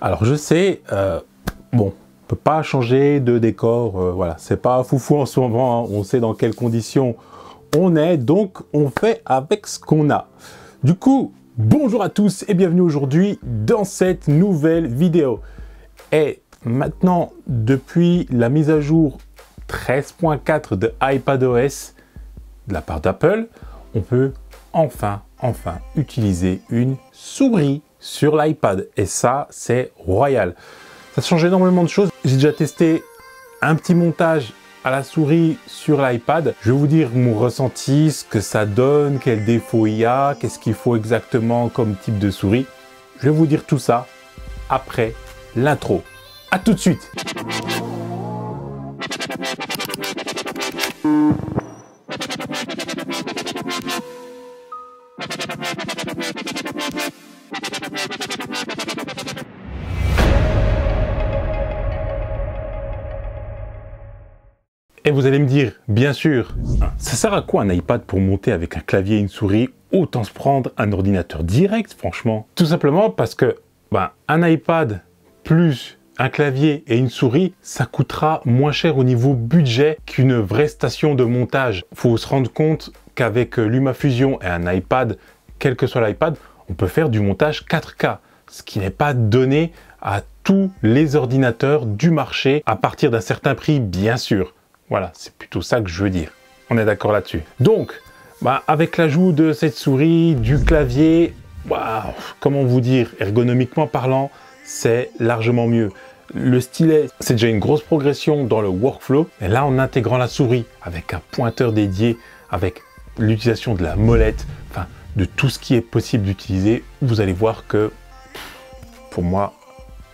Alors je sais, bon, on peut pas changer de décor, voilà, c'est pas foufou en ce moment, on sait dans quelles conditions on est, donc on fait avec ce qu'on a. Du coup, bonjour à tous et bienvenue aujourd'hui dans cette nouvelle vidéo. Et maintenant, depuis la mise à jour 13.4 de iPadOS de la part d'Apple, on peut enfin utiliser une souris sur l'iPad. Et ça, c'est royal. Ça change énormément de choses. J'ai déjà testé un petit montage à la souris sur l'iPad. Je vais vous dire mon ressenti, ce que ça donne, quels défauts il y a, qu'est-ce qu'il faut exactement comme type de souris. Je vais vous dire tout ça après l'intro. À tout de suite. Et vous allez me dire, bien sûr, ça sert à quoi un iPad pour monter avec un clavier et une souris? Autant se prendre un ordinateur direct, franchement. Tout simplement parce que un iPad plus un clavier et une souris, ça coûtera moins cher au niveau budget qu'une vraie station de montage. Il faut se rendre compte qu'avec LumaFusion et un iPad, quel que soit l'iPad, on peut faire du montage 4K, ce qui n'est pas donné à tous les ordinateurs du marché à partir d'un certain prix, bien sûr. Voilà, c'est plutôt ça que je veux dire. On est d'accord là-dessus. Donc, avec l'ajout de cette souris, du clavier, comment vous dire, ergonomiquement parlant, c'est largement mieux. Le stylet, c'est déjà une grosse progression dans le workflow. Et là, en intégrant la souris avec un pointeur dédié, avec l'utilisation de la molette, enfin, de tout ce qui est possible d'utiliser, vous allez voir que, pour moi,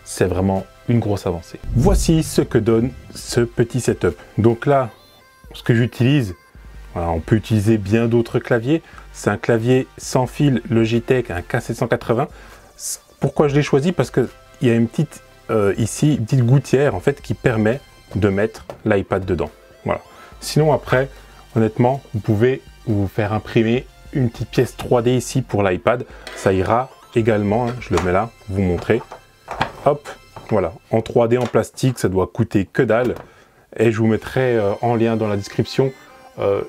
c'est vraiment une grosse avancée. Voici ce que donne ce petit setup. Donc là, ce que j'utilise, voilà, on peut utiliser bien d'autres claviers. C'est un clavier sans fil Logitech, un K780. Pourquoi je l'ai choisi? Parce qu'il y a une petite, ici, une petite gouttière en fait qui permet de mettre l'iPad dedans. Voilà. Sinon après, honnêtement, vous pouvez vous faire imprimer une petite pièce 3D ici pour l'iPad. Ça ira également, hein, je le mets là, vous montrer. Hop, voilà, en 3D en plastique, ça doit coûter que dalle. Et je vous mettrai en lien dans la description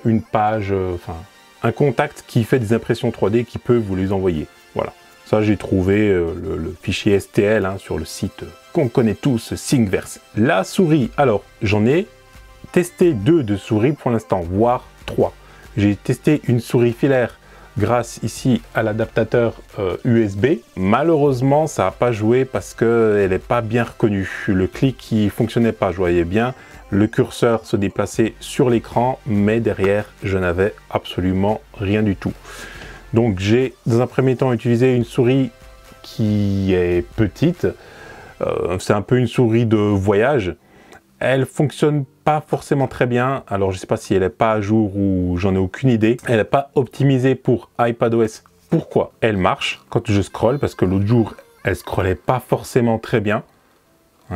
une page, un contact qui fait des impressions 3D qui peut vous les envoyer. Voilà, ça j'ai trouvé le fichier STL sur le site qu'on connaît tous, Thingiverse. La souris, alors j'en ai testé 2 de souris pour l'instant, voire 3. J'ai testé une souris filaire grâce ici à l'adaptateur USB. Malheureusement, ça n'a pas joué parce qu'elle n'est pas bien reconnue. Le clic qui fonctionnait pas, je voyais bien le curseur se déplacer sur l'écran, mais derrière, je n'avais absolument rien du tout. Donc j'ai, dans un premier temps, utilisé une souris qui est petite. C'est un peu une souris de voyage. Elle fonctionne pas forcément très bien, alors je sais pas si elle n'est pas à jour ou j'en ai aucune idée. Elle n'est pas optimisée pour iPadOS. Pourquoi? Elle marche quand je scrolle, parce que l'autre jour, elle scrollait pas forcément très bien,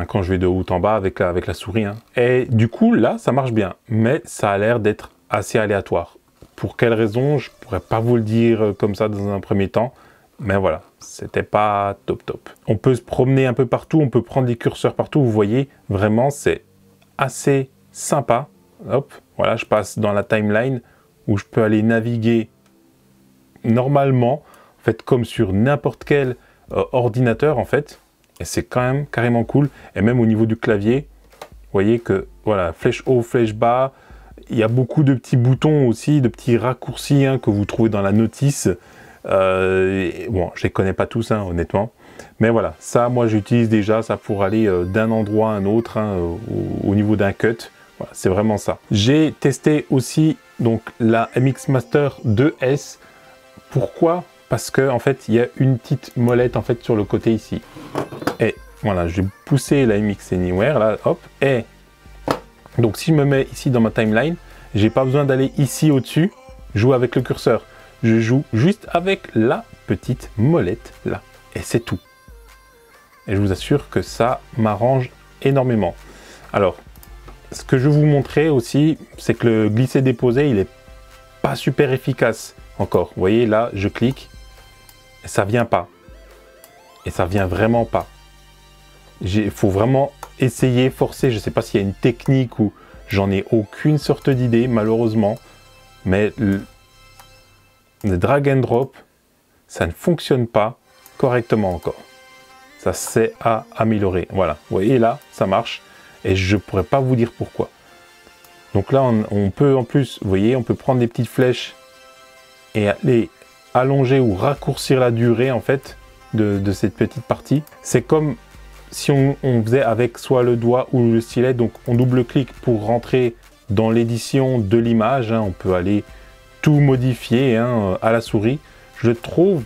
quand je vais de haut en bas avec la souris. Et du coup, là, ça marche bien, mais ça a l'air d'être assez aléatoire. Pour quelle raison, je pourrais pas vous le dire comme ça dans un premier temps, mais voilà, c'était pas top. On peut se promener un peu partout, on peut prendre des curseurs partout, vous voyez, vraiment, c'est assez sympa. Hop, voilà, je passe dans la timeline où je peux aller naviguer normalement, en fait, comme sur n'importe quel ordinateur, en fait. Et c'est quand même carrément cool. Et même au niveau du clavier, vous voyez que, voilà, flèche haut, flèche bas. Il y a beaucoup de petits boutons aussi, de petits raccourcis que vous trouvez dans la notice. Bon, je les connais pas tous, honnêtement. Mais voilà, ça, moi, j'utilise déjà ça pour aller d'un endroit à un autre, au niveau d'un cut. Voilà, c'est vraiment ça. J'ai testé aussi donc la MX Master 2S. Pourquoi? Parce que en fait, il y a une petite molette en fait sur le côté ici. Et voilà, je vais pousser la MX Anywhere là, hop. Et donc, si je me mets ici dans ma timeline, j'ai pas besoin d'aller ici au-dessus, jouer avec le curseur. Je joue juste avec la petite molette là. Et c'est tout. Et je vous assure que ça m'arrange énormément. Alors, ce que je vais vous montrer aussi, c'est que le glisser-déposer, il n'est pas super efficace encore. Vous voyez, là, je clique et ça vient pas. Et ça vient vraiment pas. Il faut vraiment essayer, forcer. Je ne sais pas s'il y a une technique ou j'en ai aucune sorte d'idée, malheureusement. Mais le drag and drop, ça ne fonctionne pas correctement encore. Ça, c'est à améliorer. Voilà, vous voyez là, ça marche. Et je ne pourrais pas vous dire pourquoi. Donc là, on peut en plus, vous voyez, on peut prendre des petites flèches et aller allonger ou raccourcir la durée en fait de cette petite partie. C'est comme si on faisait avec soit le doigt ou le stylet. Donc on double-clique pour rentrer dans l'édition de l'image. Hein. On peut aller tout modifier hein, à la souris. Je le trouve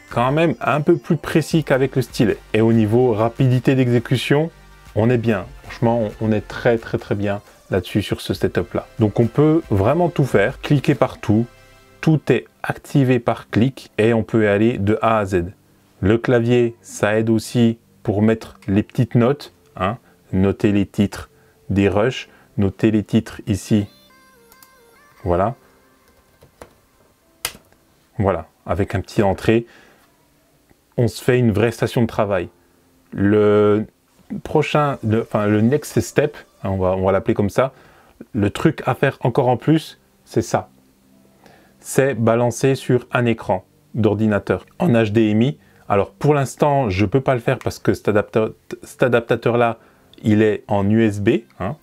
quand même un peu plus précis qu'avec le stylet. Et au niveau rapidité d'exécution, on est bien. Franchement, on est très bien là-dessus sur ce setup là. Donc on peut vraiment tout faire, cliquer partout, tout est activé par clic et on peut aller de A à Z. Le clavier, ça aide aussi pour mettre les petites notes, hein, noter les titres des rushs, noter les titres ici, voilà. Voilà, avec un petit entrée, on se fait une vraie station de travail. Le prochain, le next step, on va l'appeler comme ça, le truc à faire encore en plus, c'est ça. C'est balancer sur un écran d'ordinateur en HDMI. Alors pour l'instant, je ne peux pas le faire parce que cet adaptateur-là, il est en USB hein,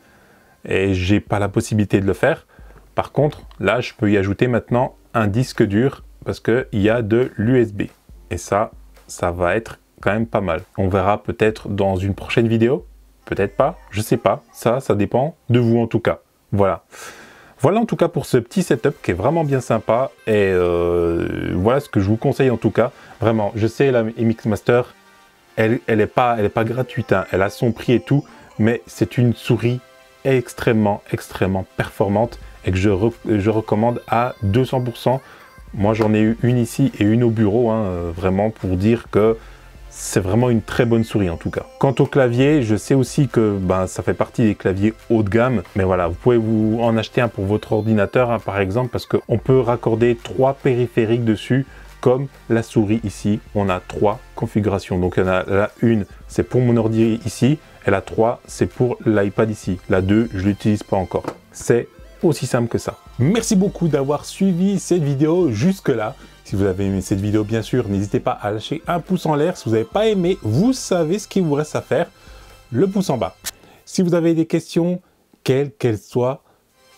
et j'ai pas la possibilité de le faire. Par contre, là, je peux y ajouter maintenant un disque dur parce qu'il y a de l'USB. Et ça va être quand même pas mal. On verra peut-être dans une prochaine vidéo. Peut-être pas, je sais pas. Ça dépend de vous en tout cas. Voilà. Voilà en tout cas pour ce petit setup qui est vraiment bien sympa. Et voilà ce que je vous conseille en tout cas. Vraiment, je sais la MX Master, elle est pas gratuite. Hein. Elle a son prix et tout. Mais c'est une souris extrêmement performante. Et que je recommande à 200%. Moi j'en ai eu une ici et une au bureau. Hein, vraiment pour dire que c'est vraiment une très bonne souris en tout cas. Quant au clavier, je sais aussi que ça fait partie des claviers haut de gamme. Mais voilà, vous pouvez vous en acheter un pour votre ordinateur hein, par exemple, parce qu'on peut raccorder 3 périphériques dessus, comme la souris ici. On a 3 configurations. Donc il y en a la 1, c'est pour mon ordi ici, et la 3, c'est pour l'iPad ici. La 2, je ne l'utilise pas encore. C'est aussi simple que ça. Merci beaucoup d'avoir suivi cette vidéo jusque-là. Si vous avez aimé cette vidéo, bien sûr, n'hésitez pas à lâcher un pouce en l'air. Si vous n'avez pas aimé, vous savez ce qu'il vous reste à faire, le pouce en bas. Si vous avez des questions, quelles qu'elles soient,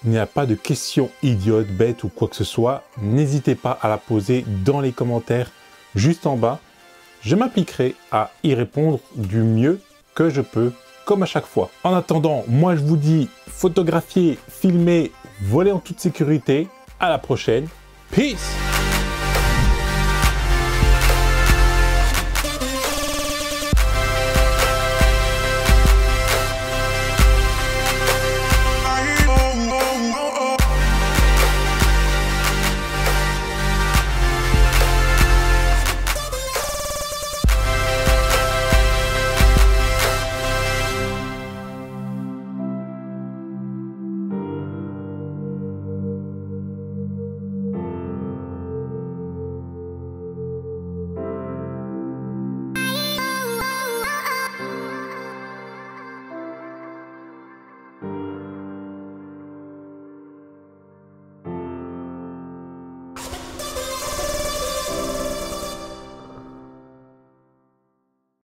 il n'y a pas de questions idiotes, bêtes ou quoi que ce soit. N'hésitez pas à la poser dans les commentaires juste en bas. Je m'appliquerai à y répondre du mieux que je peux, comme à chaque fois. En attendant, moi je vous dis photographier, filmer, voler en toute sécurité. À la prochaine. Peace!